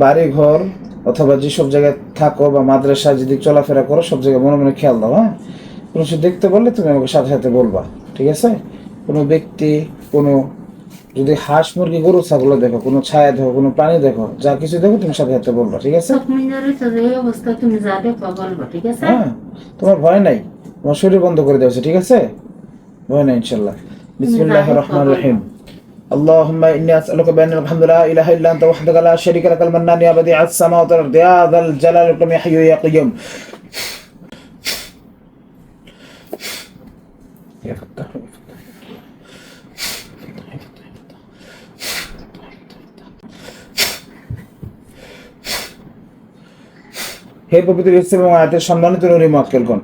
বাড়ি ঘর অথবা যেসব জায়গায় থাকো বা মাদ্রাসায় যদি চলাফেরা করো সব জায়গায় মনে মনে খেয়াল দাও। হ্যাঁ, কোনো কিছু দেখতে পারলে তুমি আমাকে সাথে সাথে বলবা, ঠিক আছে? কোনো ব্যক্তি, কোনো যদি হাঁস মুরগি গরু ছাগল দেখো, কোনো ছায়া দেখো, কোনো প্রাণী দেখো, যা কিছু দেখো তুমি সাথে সাথে বলবা, ঠিক আছে? হ্যাঁ, তোমার ভয় নাই, তোমার শরীর বন্ধ করে দেওয়া, ঠিক আছে? ভয় নাই ইনশাল্লাহ। বিসমিল্লাহির রহমানির রহিম। اللهم إني أسألك بأن الحمد لا إله إلا أنت وحدك لا شريك لك المنان يا بديع السماوات والأرض يا ذا الجلال والإكرام يا حي يا قيوم. يا فتاح হে পবিত্র ইসলাম এবং আয়াতের সম্মানিত নূরি মুআক্কিলগণ,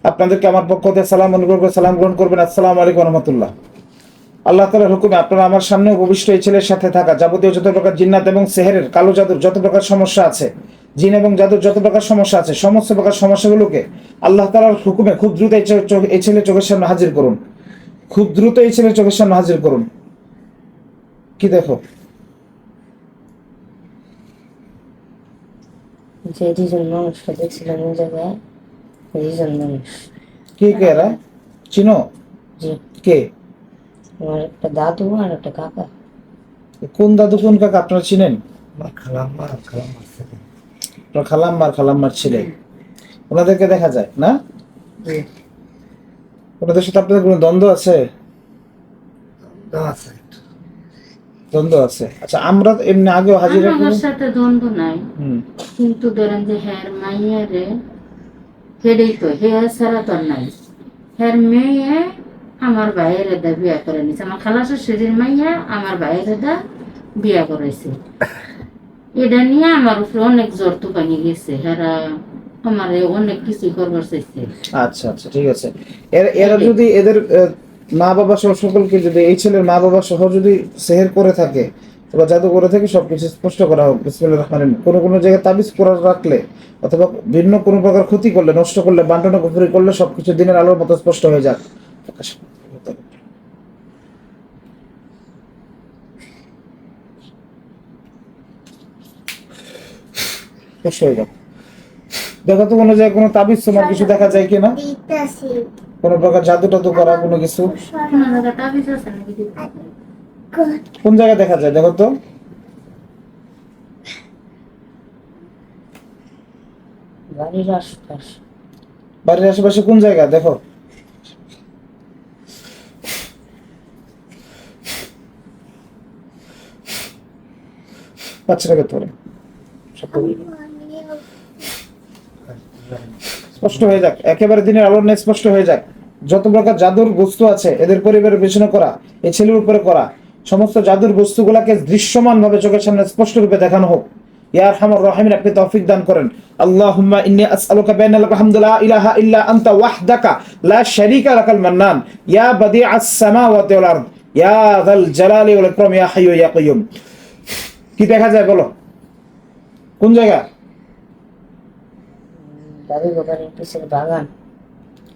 আপনাদেরকে আমার পক্ষ থেকে সালাম গ্রহণ করবেন। আসসালামু আলাইকুম ওয়া রাহমাতুল্লাহ। আল্লাহ তাআলার হুকুমে আপনারা আমার সামনে উপবিষ্ট এই ছেলের সাথে থাকা যাবতীয় যত প্রকার জিন্নাত এবং সেহেরের কালো জাদুর যত প্রকার সমস্যা আছে, জিন এবং জাদুর যত প্রকার সমস্যা আছে, সমস্ত প্রকার সমস্যাগুলোকে আল্লাহ তাআলার হুকুমে খুব দ্রুত এই ছেলে চোখের সামনে হাজির করুন। খুব দ্রুত এই ছেলের চোখের সামনে হাজির করুন। কি দেখো? যে দুজন মানুষকে দেখছিলাম ওই জায়গায়, দুজন মানুষ। কে কে এরা? চিনো? জি, কে? আমার একটা দাদু আর একটা কাকা। কোন দাদু কোন কাকা আপনারা চিনেন? খালাম্মার ছেলে। ওনাদেরকে দেখা যায় না? জি, ওনাদের সাথে আপনাদের কোনো দ্বন্দ্ব আছে? দ্বন্দ্ব আছে। আচ্ছা, আমরা এমনি আগেও হাজিরা আমার সাথে দ্বন্দ্ব নাই, কিন্তু ধরেন যে হ্যার মাইয়ারে হেডেই তো হেয়ার ছাড়া তো নাই। হ্যার মেয়ে আমার ভাইয়ের দা বিয়া করে নিছে, আমার খালা শ্বশুরের মাইয়া আমার ভাইয়ের দা বিয়া করেছে। এটা নিয়ে আমার উপরে অনেক জোর তুফানি গেছে, হেরা আমারে অনেক কিছু করবার চাইছে। আচ্ছা আচ্ছা, ঠিক আছে। এরা যদি এদের মা বাবা সহ সকলকে, যদি এই ছেলের মা বাবা সহ যদি সেহের করে থাকে বা জাদু করে থাকে, সবকিছু স্পষ্ট করা হোক। বিসমিল্লাহির রহমানির রহিম। কোনো কোনো জায়গায় তাবিজ করা রাখলে অথবা ভিন্ন কোনো প্রকার ক্ষতি করলে, নষ্ট করলে, বান্টনা কুফরি করলে সবকিছু দিনের আলোর মতো স্পষ্ট হয়ে যাক। স্পষ্ট হয়ে যাক। দেখো তো কোনো জায়গায় কোনো তাবিজ তোমার কিছু দেখা যায় কিনা, কোনো প্রকার জাদু টাদু করা কোনো কিছু কোন জায়গায় দেখা যায় দেখো তো? বাড়ির আশপাশ। বাড়ির আশেপাশে কোন জায়গা দেখো? বাচ্চাটাকে ধরে স্পষ্ট হয়ে যাক, একেবারে দিনের আলোর নেই স্পষ্ট হয়ে যাক। যত প্রকার জাদুর বস্তু আছে এদের পরিবারের বিবেচনা করা, এই ছেলের উপরে করা সমস্ত জাদুর বস্তুগুলাকে দৃশ্যমান ভাবে চোখের সামনে স্পষ্ট রূপে দেখানো হোক। ইয়া আরহামার রাহিমিন, আপনি তৌফিক দান করেন। আল্লাহুম্মা ইন্নী আসআলুকা বিআন্না লাকা হামদু লা ইলাহা ইল্লা আনতা ওয়াহদাকা লা শারীকা লাকাল মান্নান ইয়া বাদিআস সামাওয়াতি ওয়াল আরদ ইয়া যাল জালালি ওয়াল ইকরাম ইয়া হাইয়্যু ইয়া কাইয়্যুম। কি দেখা যায় বলো? কোন জায়গা? দাদু বাবার পিছনে বাগান।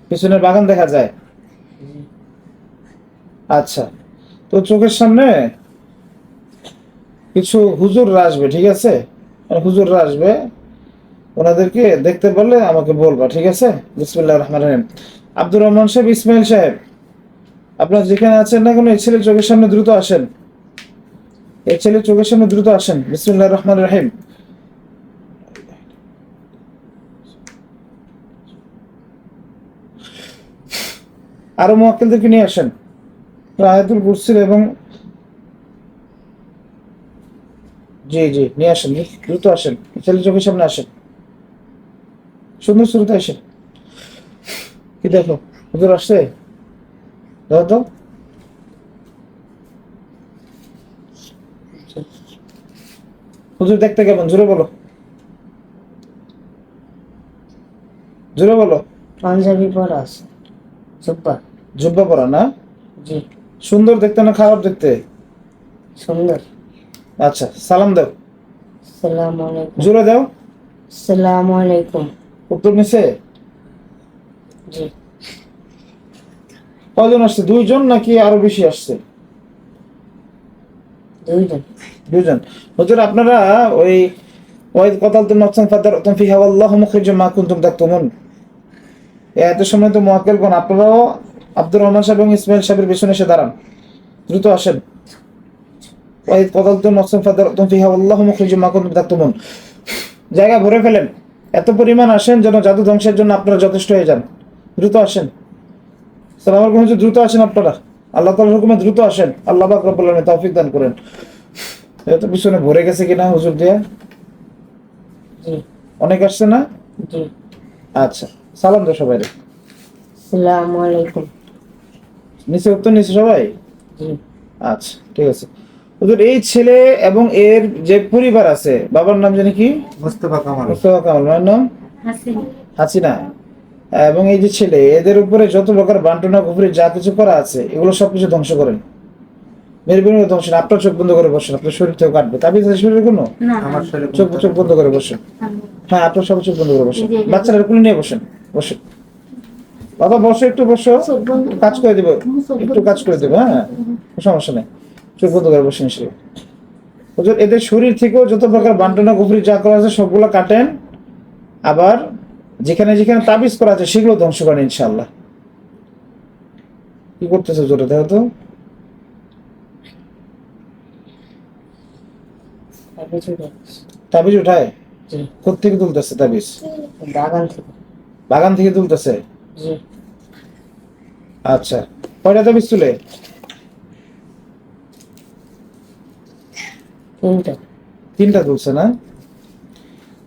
পিছনের বাগান দেখা যায়। আচ্ছা, তো চোখের সামনে কিছু হুজুররা আসবে, ঠিক আছে? হুজুররা আসবে, ওনাদেরকে দেখতে পারলে আমাকে বলবা, ঠিক আছে? বিসমিল্লাহির রহমানির রহিম। আব্দুর রহমান সাহেব, ইসমাইল সাহেব, আপনারা যেখানে আছেন না কেন এই ছেলের চোখের সামনে দ্রুত আসেন। এই ছেলের চোখের সামনে দ্রুত আসেন। বিসমিল্লাহির রহমানির রহিম। আরো মুয়াক্কিলদেরকে নিয়ে আসেন। আয়াতুল কুরসির এবং জি জি নিয়ে আসেন, দ্রুত আসেন, ছেলে চোখের সামনে আসেন, সুন্দর শুরুতে আসেন। কি দেখো? হুজুর আসছে, দাও তো। হুজুর দেখতে কেমন? জোরে বলো, জোরে বলো। পাঞ্জাবি পরা আছে, জুব্বা। জুব্বা পরা না? জি, সুন্দর দেখতে না খারাপ দেখতে? সুন্দর। আচ্ছা, সালাম দাও, আসসালামু আলাইকুম। জোরে দাও। আসসালামু আলাইকুম। উত্তর নিছে? জি, কয়জন আসছে? দুইজন নাকি আরো বেশি আসছে? দুইজন। দুজন। হুজুর আপনারা ওই ওয়াইদ কাতালতুম নাফসান ফাদারাতুম ফিহা ওয়াল্লাহু মুখরিজুম মা কুনতুম তাকতুমুন, এত সময় তো মুআক্কিলগণ আপনারাও আব্দুর রহমান সাহেব এবং ইসমাইল সাহেবের পেছনে এসে দাঁড়ান, দ্রুত আসেন। ওয়াইদ কাতালতুম নাফসান ফাদারাতুম ফিহা ওয়াল্লাহু মুখরিজুম মা কুনতুম তাকতুমুন, জায়গা ভরে ফেলেন, এত পরিমাণ আসেন যেন জাদু ধ্বংসের জন্য আপনারা যথেষ্ট হয়ে যান। দ্রুত আসেন। সালাম আলাইকুম হুজুর, দ্রুত আসেন আপনারা, আল্লাহ তাআলার হুকুমে দ্রুত আসেন। আল্লাহ পাক রব্বুল আলামিন তৌফিক দান করেন। এত পিছনে ভরে গেছে কিনা হুজুর দিয়া? জি অনেক আসছে না? জি। আচ্ছা, সালাম দাও সবাই। আসসালামু আলাইকুম। নিচে উত্তর নিচে সবাই? জি আচ্ছা ঠিক আছে। হুজুর এই ছেলে এবং এর যে পরিবার আছে, বাবার নাম জানি কি? মুস্তফা কামাল। মুস্তাফা কামাল, মায়ের নাম হাসিনা। হাসিনা। এবং এই যে ছেলে, এদের উপরে যত প্রকার বান্টনা কুফরি যা কিছু করা আছে এগুলো সবকিছু ধ্বংস করেন, মেরবিন ধ্বংস। আপনার চোখ বন্ধ করে বসেন, আপনার শরীর থেকে কাটবে। তাবিজ আছে শরীরে কোনো? না আমার শরীরে চোখ বন্ধ করে বসেন। হ্যাঁ, আপনার সব চোখ বন্ধ করে বসেন। বাচ্চারা কুলে নিয়ে বসেন, বসেন বাবা, বসো, একটু বসো, একটু কাজ করে দেবো, একটু কাজ করে দেবো। হ্যাঁ, সমস্যা নেই, চোখ বন্ধ করে বসেন। সে হুজুর এদের শরীর থেকেও যত প্রকার বান্টনা কুফরি যা করা আছে সবগুলো কাটেন, আবার যেখানে যেখানে তাবিজ করা আছে সেগুলো ধ্বংস করেন ইনশাআল্লাহ। কি করতেছে জোরে দেখো তো? তাবিজ উঠে তাবিজ উঠায়? জি। কোত্থেকে তুলতেছে তাবিজ? বাগান থেকে। বাগান থেকে তুলতেছে? জি আচ্ছা, কয়টা তাবিজ তুলে? তিনটা। তিনটা তুলছে না?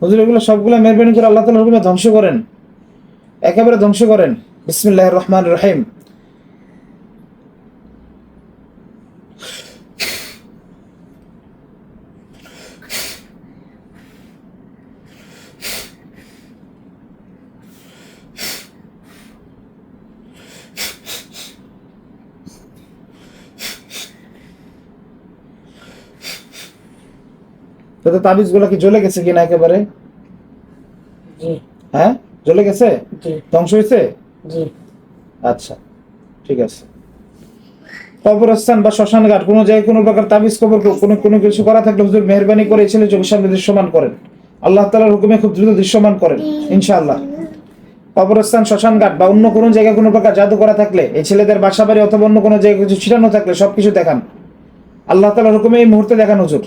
হুজুর এগুলো সবগুলো মেহরবানি করে আল্লাহ তাআলার হুকুমে ধ্বংস করেন, একেবারে ধ্বংস করেন। বিসমিল্লাহির রহমানির রহিম। তো তাবিজ গুলা কি জ্বলে গেছে কিনা একেবারে? জি হ্যাঁ, জ্বলে গেছে, জি ধ্বংস হয়েছে? জি। আচ্ছা ঠিক আছে। কবরস্থান বা শ্মশান ঘাট কোনো জায়গায় কোনো প্রকার তাবিজ কবর কোনো কোনো কিছু করা থাকলে হুজুর মেহেরবানি করে এই ছেলে চোখের সামনে দৃশ্যমান করেন, আল্লাহ তাআলার হুকুমে খুব দ্রুত দৃশ্যমান করেন ইনশাআল্লাহ। কবরস্থান, শ্মশান ঘাট বা অন্য কোনো জায়গায় কোনো প্রকার জাদু করা থাকলে, এই ছেলেদের বাসা বাড়ি অথবা অন্য কোনো জায়গায় কিছু ছিটানো থাকলে সবকিছু দেখান, আল্লাহ তাআলার হুকুমে এই মুহূর্তে দেখান হুজুর।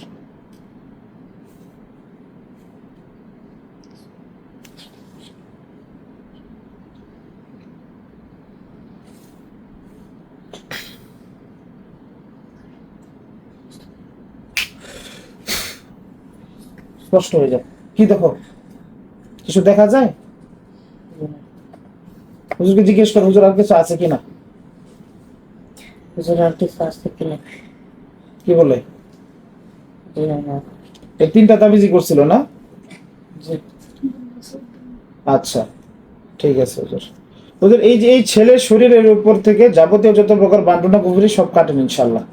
স্পষ্ট হয়ে যায়। কি দেখো? কিছু দেখা যায়? হুজুরকে জিজ্ঞেস করো হুজুর আর কিছু আছে কিনা। হুজুর আর কিছু আছে কিনা? কি বলে? জি না। এই তিনটা তাবিজই করছিল না? জি আচ্ছা ঠিক আছে হুজুর। হুজুর এই যে এই ছেলের শরীরের উপর থেকে যাবতীয় যত প্রকার বান্টনা কুফরি সব কাটেন ইনশাআল্লাহ।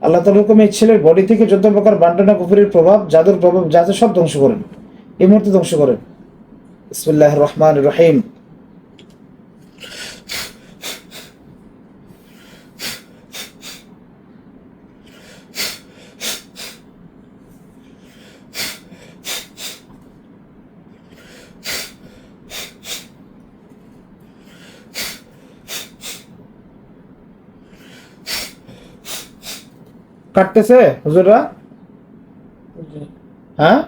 আল্লাহ তাআলার হুকুমে এই ছেলের বডি থেকে যত প্রকার বান্টনা কুফরির প্রভাব, জাদুর প্রভাব যা আছে সব ধ্বংস করেন, এই মুহূর্তে ধ্বংস করেন। বিসমিল্লাহির রহমানির রহিম। কাটতেছে হুজুররা? জি হ্যাঁ,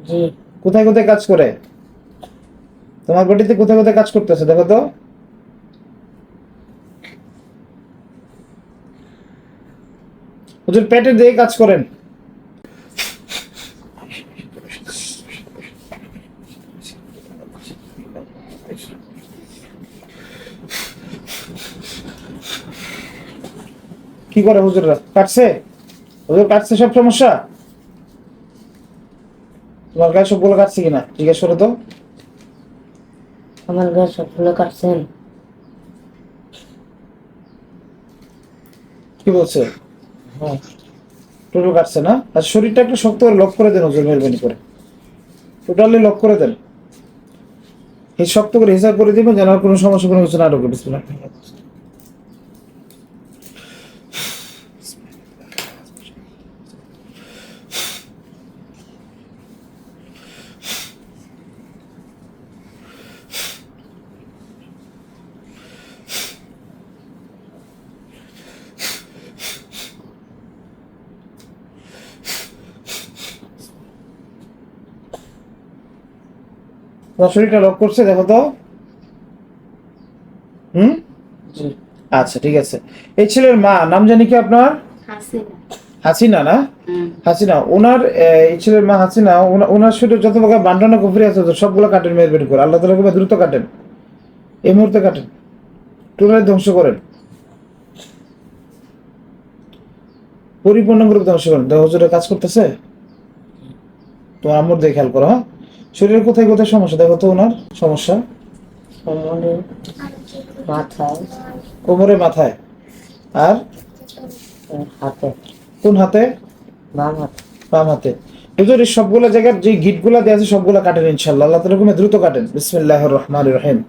জি। কোথায় কোথায় কাজ করে? তোমার বডিতে কোথায় কোথায় কাজ করতেছে দেখো তো? হুজুর পেটের দিকে কাজ করেন। কি করে হুজুররা? কাটছে? হুজুর কাটছে সব সমস্যা? তোমার গায়ে সবগুলো কাটছে কিনা জিজ্ঞেস করো তো। আমার গায়ে সবগুলো কাটছেন? কি বলছে? হ্যাঁ। টোটাল কাটছে না? আর শরীরটা একটু শক্ত করে লক করে দেন হুজুর, মেহরবানি করে টোটালি লক করে দেন। এই শক্ত করে হিসাব করে দিবেন যেন আর কোনো সমস্যা কোনো কিছু না ঢোকে। বিসমিল্লাহ। তোমার শরীরটা লক করছে, দেখো তো। হুম, জি। আচ্ছা ঠিক আছে। এই ছেলের মা নাম জানি কি আপনার? হাসিনা। হাসিনা না? হাসিনা, ওনার এই ছেলের মা হাসিনা, ওনার শরীরে যত প্রকার বান্ডানা কুফরি আছে তো সবগুলো কাটেন, মেহেরবানি করে আল্লাহ তাআলা খুব দ্রুত কাটেন, এই মুহূর্তে কাটেন, টোটালি ধ্বংস করেন, পরিপূর্ণ রূপে ধ্বংস করেন। দেখো হুজুরের কাজ করতেছে, তোমার আম্মুর দিয়ে খেয়াল করো। হ্যাঁ, শরীরের কোথায় কোথায় সমস্যা দেখো তো ওনার সমস্যা? কোমরে, মাথায়, কোমরে, মাথায়, আর হাতে, কোন হাতে? বাম হাতে। বাম হাতে। হুজুর এই সবগুলো জায়গার যে গিটগুলা দেওয়া আছে সবগুলা কাটেন ইনশাআল্লাহ, আল্লাহ তাআলা খুব দ্রুত কাটেন। বিসমিল্লাহির রহমানির রহিম।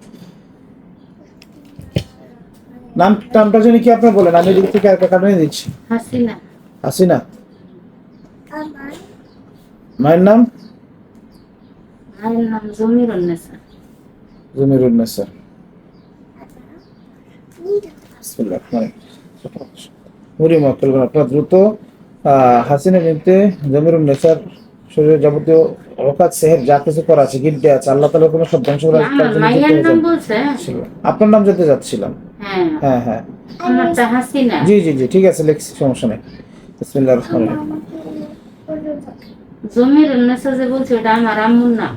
নামটা জানি কি আপনি বলেন, আমি দিক থেকে একটা কাটে দিচ্ছি। হাসিনা। হাসিনা। মায়ের নাম? মায়ের নাম জমিরুন্নেসা। জমিরুন্নেসা। বিসমিল্লাহির রহমানির রহিম। মুড়ি মক্কেল আপনার দ্রুত হাসিনা বিনতে জমিরুন্নেসার শরীরে যাবতীয় অকাত সেহের যা কিছু করা আছে, গিট দেওয়া আছে, আল্লাহ তাআলা কোনো সব ধ্বংস করার আমার মায়ের নাম বলছে। আপনার নাম যেতে যাচ্ছিলাম। হ্যাঁ, হ্যাঁ হ্যাঁ, আমারটা হাসিনা। জি জি জি, ঠিক আছে, লিখছি, সমস্যা নেই। বিসমিল্লাহির রহমানির রহিম। জমিরুন্নেসা যে বলছে ওটা আমার আম্মুর নাম।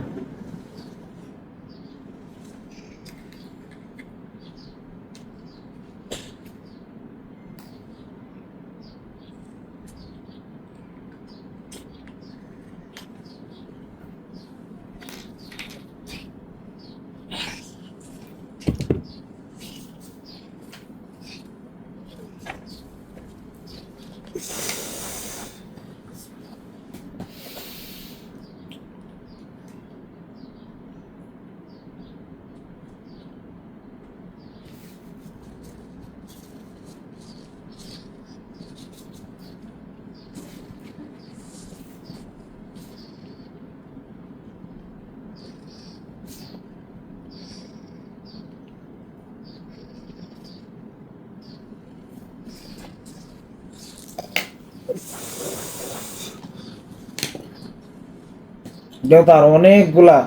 যেহেতু আর অনেকগুলা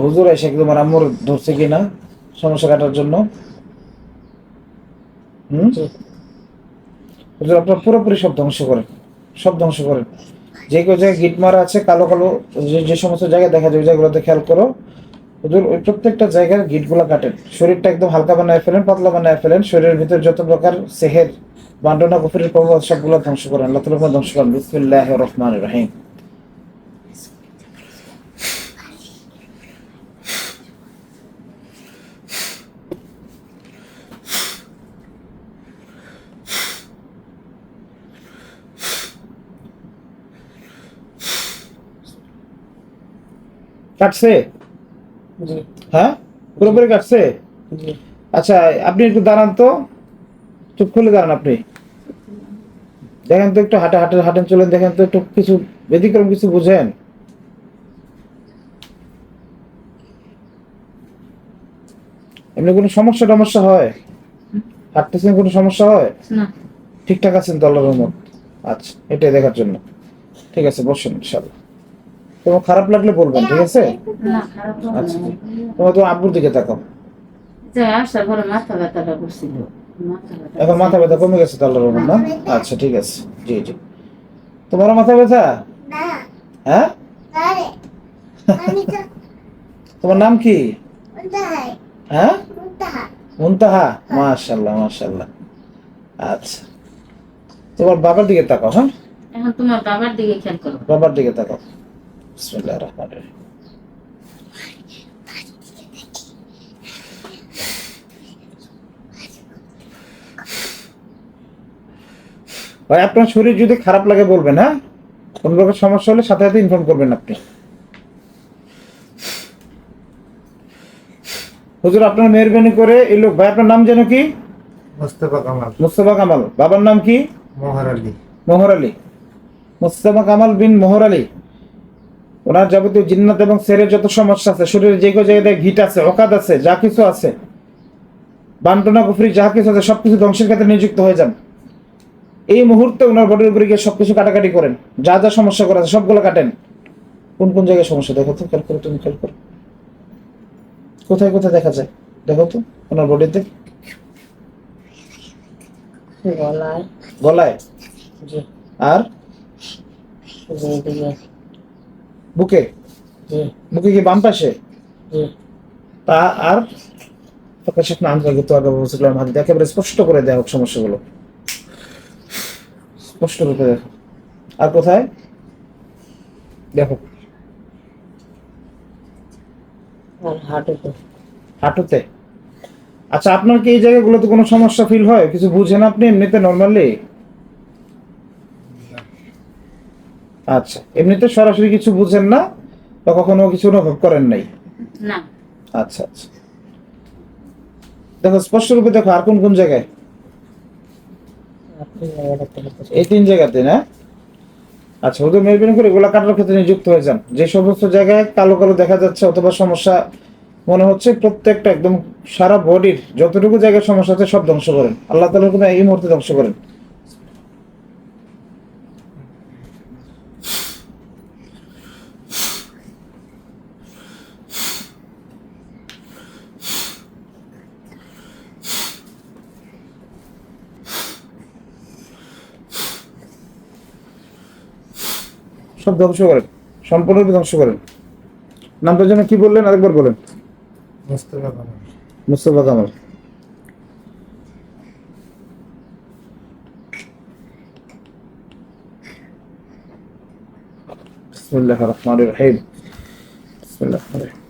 হুজুর এসে তোমার আম্মুর ধরছে কিনা সমস্যা কাটার জন্য। জি। হুজুর আপনার পুরোপুরি সব ধ্বংস করেন, সব ধ্বংস করেন। যে কোনো জায়গায় গিট মারা আছে কালো কালো, যে সমস্ত জায়গায় দেখা যায় ওই জায়গাগুলোতে খেয়াল করো। হুজুর ওই প্রত্যেকটা জায়গার গিটগুলো কাটেন, শরীরটা একদম হালকা বানায় ফেলেন, পাতলা বানায় ফেলেন, শরীরের ভিতর যত প্রকার সেহের বান্ডনা কুফরির প্রভাব সবগুলো ধ্বংস করেন, আল্লাহ তাআলা ধ্বংস করেন। বিসমিল্লাহির রহমানির রহিম। কাটছে? জি। হ্যাঁ, পুরোপুরি কাটছে। জি। আচ্ছা আপনি একটু দাঁড়ান তো, চুপ খুলে দাঁড়ান আপনি, দেখেন তো একটু হাঁটেন চলেন, দেখেন তো একটু কিছু ব্যতিক্রম কিছু বুঝেন। এমনি কোনো সমস্যা হয়? হাঁটতেছেন কোনো সমস্যা হয়? না, ঠিকঠাক আছেন তো আল্লাহর রহমত? আচ্ছা, এটাই দেখার জন্য। ঠিক আছে, বসেন ইনশাআল্লাহ। তোমার খারাপ লাগলে বলবেন, ঠিক আছে? না, খারাপ হবে আচ্ছা, না। তোমার আব্বুর দিকে তাকাও। যে আসার পরে মাথা ব্যথাটা করছিল। এখন মাথা ব্যথা কমে গেছে তো আল্লাহর রহমত না? আচ্ছা ঠিক আছে, জি জি। তোমারও মাথা ব্যথা? হ্যাঁ, তোমার নাম কি? হ্যাঁ, মুনতাহা। মাশাআল্লাহ মাশাআল্লাহ। আচ্ছা, তোমার বাবার দিকে তাকাও। হ্যাঁ, এখন তোমার বাবার দিকে খেয়াল করো। বাবার দিকে তাকাও। বিসমিল্লাহির রহমানির রহিম। ভাই আপনার শরীর যদি খারাপ লাগে বলবেন, হ্যাঁ, কোন প্রকার সমস্যা হলে সাথে সাথে ইনফর্ম করবেন আপনি। হুজুর আপনার মেহেরবানি করে এই লোক, ভাই আপনার নাম যেন কি? মোস্তফা কামাল। মুস্তাফা কামাল। বাবার নাম কি? মোহর আলী। মোহর আলী। মুস্তাফা কামাল বিন মোহর আলী। ওনার যাবতীয় জিন্নাত এবং সেরের যত সমস্যা আছে, শরীরে যে কোনো জায়গায় ঘিট আছে, অকাদ আছে, যা কিছু আছে, বান্টনা কুফরি যা কিছু আছে, সবকিছু ধ্বংসের ক্ষেত্রে নিযুক্ত হয়ে যান। এই মুহূর্তে ওনার বডির উপরে গিয়ে সবকিছু কাটাকাটি করেন, যা যা সমস্যা করা আছে সবগুলো কাটেন। কোন কোন জায়গায় সমস্যা দেখো তো, খেয়াল করো, তুমি খেয়াল করো। কোথায় কোথায় দেখা যায় দেখো তো ওনার বডিতে? গলায়, গলায়, জি, আর জি, এদিকে, বুকে? জি, বুকে কি বাম পাশে? জি, তা আর প্রকাশক নাম তো আগে বলছিলাম হাতে একেবারে স্পষ্ট করে দেওয়া হোক সমস্যাগুলো, স্পষ্ট রূপে দেখো। আর কোথায় দেখো? আর হাঁটুতে, হাঁটুতে। আচ্ছা, আপনার কি এই জায়গাগুলোতে কোনো সমস্যা ফিল হয়? কিছু বুঝেন আপনি এমনিতে নর্মালি? আচ্ছা, এমনিতে সরাসরি কিছু বুঝেন না বা কখনো কিছু অনুভব করেন নাই? না, আচ্ছা আচ্ছা, দেখো স্পষ্ট রূপে দেখো। আর কোন কোন জায়গায়? আপনি জায়গাটা দেখতে এই 3 জায়গাতে না? আচ্ছা, ওদের মেরবেন করে এগুলা কাটার ক্ষেত্রে নিযুক্ত হয়ে যান। যে সমস্ত জায়গায় কালো কালো দেখা যাচ্ছে অথবা সমস্যা মনে হচ্ছে, প্রত্যেকটা একদম সারা বডির যতটুকু জায়গায় সমস্যা আছে সব ধ্বংস করেন। আল্লাহ তাআলা কোনো এই মুহূর্তে ধ্বংস করেন। সব ধ্বংস করেন, সম্পূর্ণরূপে ধ্বংস করেন। নামটা যেন কি বললেন আরেকবার বলেন? মোস্তফা কামাল। মুস্তফা কামাল। বিসমিল্লাহির রহমানির রহিম। বিসমিল্লাহির রহমানির রহিম।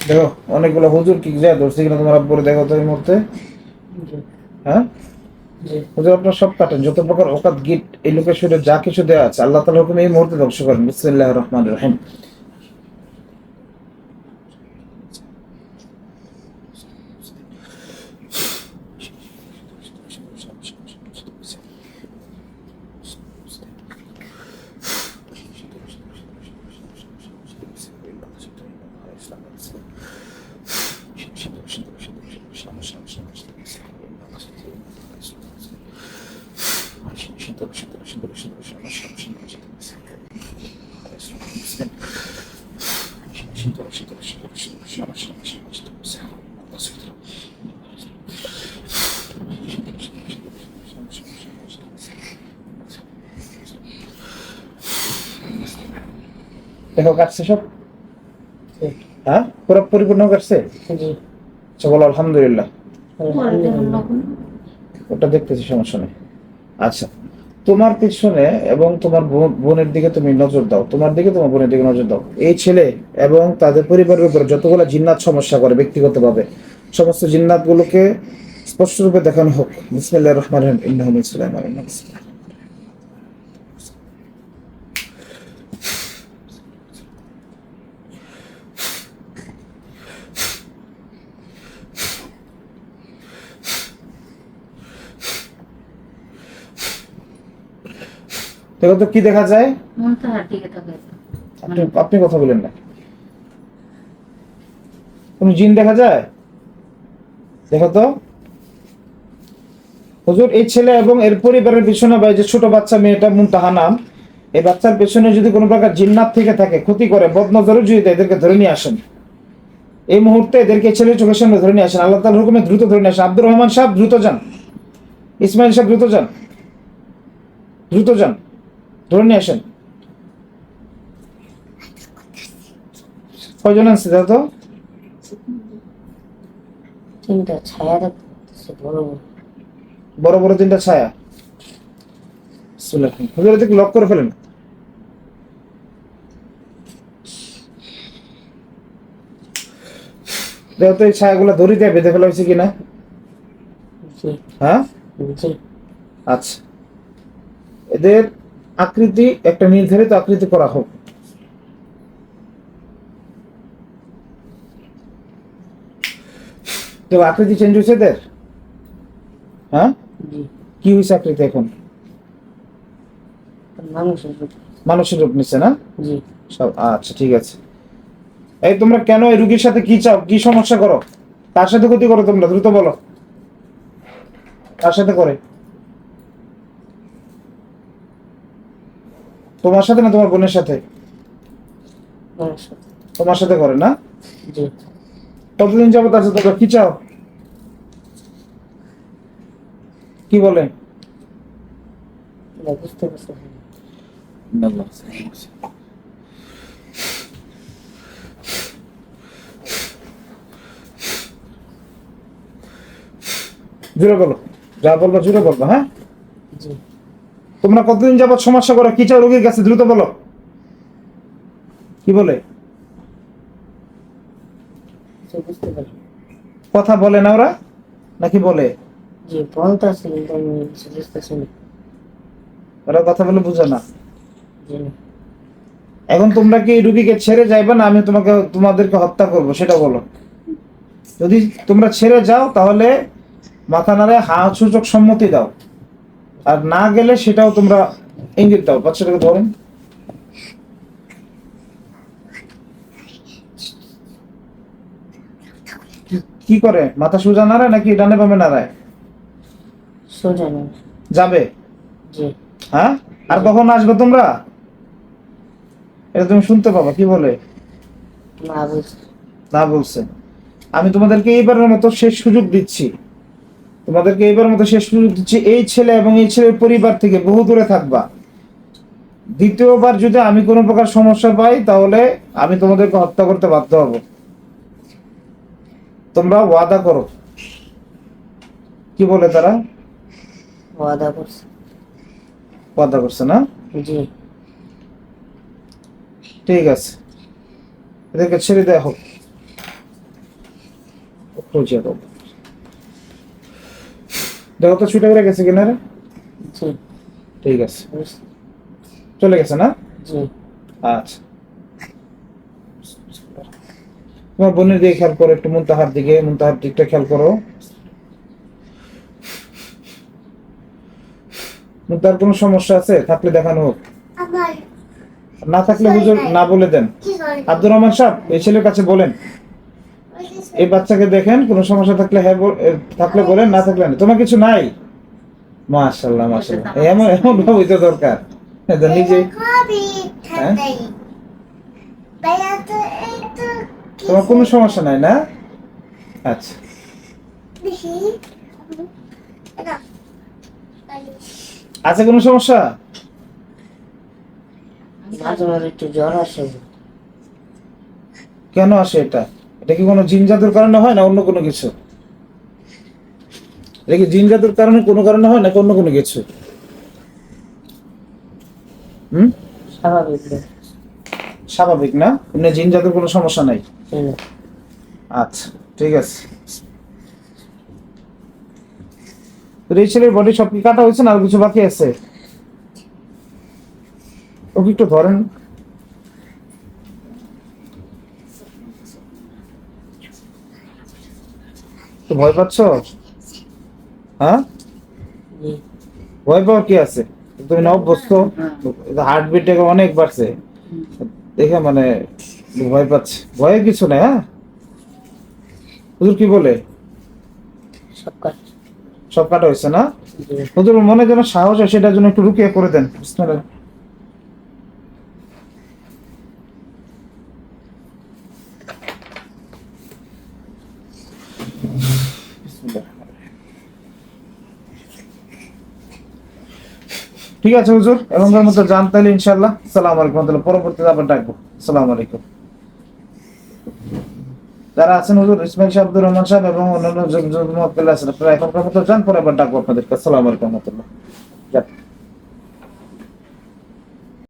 দেখো অনেকগুলো হুজুর কি যায় ধরছে কিনা তোমার আব্বুরে, দেখো তো এই মুহূর্তে। জি, হ্যাঁ জি, হুজুর, আপনার সব কাটেন, যত প্রকার ওকাত গিট এই লোকের শরীরে যা কিছু দেওয়া আছে আল্লাহ তাআলার হুকুমে এই মুহূর্তে ধ্বংস করেন। বিসমিল্লাহির রহমানির রহিম। দেখো কাটছে সব? জি, হ্যাঁ, পুরো পরিপূর্ণ কাটছে? জি, আচ্ছা, বলো আলহামদুলিল্লাহ। পরে দেখুন লক্ষণ। ওটা দেখতেছি, সমস্যা নেই। আচ্ছা, তোমার পিছনে এবং তোমার বোনের দিকে তুমি নজর দাও, তোমার দিকে তোমার বোনের দিকে নজর দাও। এই ছেলে এবং তাদের পরিবারের উপর যতগুলো জিন্নাত সমস্যা করে ব্যক্তিগতভাবে, সমস্ত জিন্নাত গুলোকে স্পষ্ট রূপে দেখানো হোক। বিসমিল্লাহির রহমানির রহিম। ইন্নাহু মিন সুলাইমান। দেখো তো কি দেখা যায়? মন তো হার দিকে থাকে। আপনি আপনি কথা বলেন না। কোন জিন দেখা যায়? দেখো তো হুজুর, এই ছেলে এবং এর পরিবারের পিছনে বা এই যে ছোট বাচ্চা মেয়েটা মুনতাহা নাম, এই বাচ্চার পেছনে যদি কোনো প্রকার জিন্নাত থেকে থাকে, ক্ষতি করে, বদনজরে যদি দেয়, এদেরকে ধরে নিয়ে আসেন এই মুহূর্তে। এদেরকে ছেলের চোখের সামনে ধরে নিয়ে আসেন, আল্লাহ তাআলার হুকুমে দ্রুত ধরে নিয়ে আসেন। আব্দুর রহমান সাহেব দ্রুত যান, ইসমাইল সাহেব দ্রুত যান, দ্রুত যান, ধরে নিয়ে আসেন। কয়জন আছে দাও তো? তিনটা ছায়া দেখতেছে বড় বড়। বড় বড় তিনটা ছায়া। হুজুর এদিকে লক করে ফেলেন। দেখো তো এই ছায়াগুলো দড়িতে বেঁধে ফেলা হয়েছে কিনা। জি হ্যাঁ, জি। আচ্ছা, এদের আকৃতি একটা নির্ধারিত আকৃতি করা হোক। তো আকৃতি চেঞ্জ হয়েছে এদের? হ্যাঁ, জি কি হয়েছে আকৃতি এখন? মানুষের রূপ। মানুষের রূপ নিচ্ছে না? জি সব আচ্ছা, ঠিক আছে। এই তোমরা কেন এই রুগীর সাথে কি চাও, কি সমস্যা করো, কার সাথে ক্ষতি করো তোমরা, দ্রুত বলো। কার সাথে করে? তোমার সাথে না তোমার বোনের সাথে? মানুষের। তোমার সাথে করে না? জি কতদিন যাবত আছে, তোমরা কি চাও, কি বলে? না, বুঝতে পারছি জুড়ে বলো, যা বলবো জুড়ে বলবো। হ্যাঁ, জি। তোমরা কতদিন যাবত সমস্যা করো, কি চাও রোগীর কাছে, দ্রুত বলো। কি বলে? বুঝতে পারি। কথা বলে না ওরা নাকি বলে? জি বলতেছি কিন্তু আমি কিছু বুঝতেছি না। ওরা কথা বলে বুঝে না। জি না। এখন তোমরা কি এই রুগীকে ছেড়ে যাইবে না আমি তোমাদেরকে হত্যা করব, সেটা বলো। যদি তোমরা ছেড়ে যাও তাহলে মাথা নাড়ে হা সূচক সম্মতি দাও, আর না গেলে সেটাও তোমরা ইঙ্গিত দাও। বাচ্চাটাকে ধরেন। কি করে, মাথা সোজা নাড়ায় নাকি ডানে বামে নাড়ায়? সোজা না। যাবে? জি হ্যাঁ, আর কখন আসবে তোমরা? এটা তুমি শুনতে পাবা। কি বলে? না বুঝছি। না বলছে। আমি তোমাদেরকে এইবারের মতো শেষ সুযোগ দিচ্ছি, তোমাদেরকে এইবার মতো শেষ সুযোগ দিচ্ছি। এই ছেলে এবং এই ছেলের পরিবার থেকে বহু দূরে থাকবা। দ্বিতীয়বার যদি আমি কোনো প্রকার সমস্যা পাই তাহলে আমি তোমাদেরকে হত্যা করতে বাধ্য হব। তোমরা ওয়াদা করো। কি বলে তারা? ওয়াদা করছি। ওয়াদা করছে না? জি ঠিক আছে, এদেরকে ছেড়ে দেওয়া হোক। খুঁজে দেবো। দেখো তো ছুটে বেড়ে গেছে কিনা রে? জি ঠিক আছে, বুঝছি। চলে গেছে না? জি আচ্ছা, তোমার বোনের দিকে খেয়াল করো, একটু মুনতাহার দিকে, মুনতাহার দিকটা খেয়াল করো। মুনতাহার কোনো সমস্যা আছে থাকলে দেখানো হোক, না থাকলে হুজুর না বলে দেন। আব্দুর রহমান সাহেব এই ছেলের কাছে বলেন, এই বাচ্চাকে দেখেন, কোনো সমস্যা থাকলে হ্যাঁ থাকলে বলেন, না থাকলে না। তোমার কিছু নাই? মাশাআল্লাহ মাশাআল্লাহ, এমন এমন ভাবেই তো দরকার। এটা নিজে হ্যাঁ? তোমার কোনো সমস্যা নাই না? আচ্ছা, আছে কোনো সমস্যা? মাঝে মাঝে একটু জ্বর আসে। কেন আসে এটা? এটা কি কোনো জিন জাদুর কারণে হয় না অন্য কোনো কিছু? এটা কি জিন জাদুর কারণে কোনো কারণে হয় নাকি অন্য কোনো কিছু? হুম, স্বাভাবিক না। স্বাভাবিক না? এমনি জিন জাদুর কোনো সমস্যা নাই? জি না। আচ্ছা, ঠিক আছে। তো এই ছেলের বডি সব কি কাটা হয়েছে না আর কিছু বাকি আছে? ওকে একটু ধরেন। তো ভয় পাচ্ছ? হ্যাঁ, জি ভয় পাওয়ার কি আছে? তুমি না অভ্যস্ত, হার্টবিট অনেক বাড়ছে দেখে মানে ভয় পাচ্ছে। ভয়ের কিছু নেই। হ্যাঁ, হুজুর কি বলে? সব কাজ। সব কাটা হয়েছে না? জি হুজুর মনে যেন সাহস হয় সেটার জন্য একটু রুকিয়া করে দেন। বিসমিল্লাহ। বিসমিল্লাহ। ঠিক আছে হুজুর, এখনকার মতো যান তাহলে ইনশাআল্লাহ। আসসালামু আলাইকুম। তাহলে পরবর্তীতে আবার ডাকবো। আসসালামু আলাইকুম। যারা আছেন হুজুর ইসমাইল শাহ আব্দুর রহমান সাহেব এবং অন্যান্য মক্কেল আছেন, আপনারা এখনকার মতো যান, পরে আবার ডাকবো আপনাদেরকে। আসসালামু আলাইকুম রহমতুল্লাহ। যান।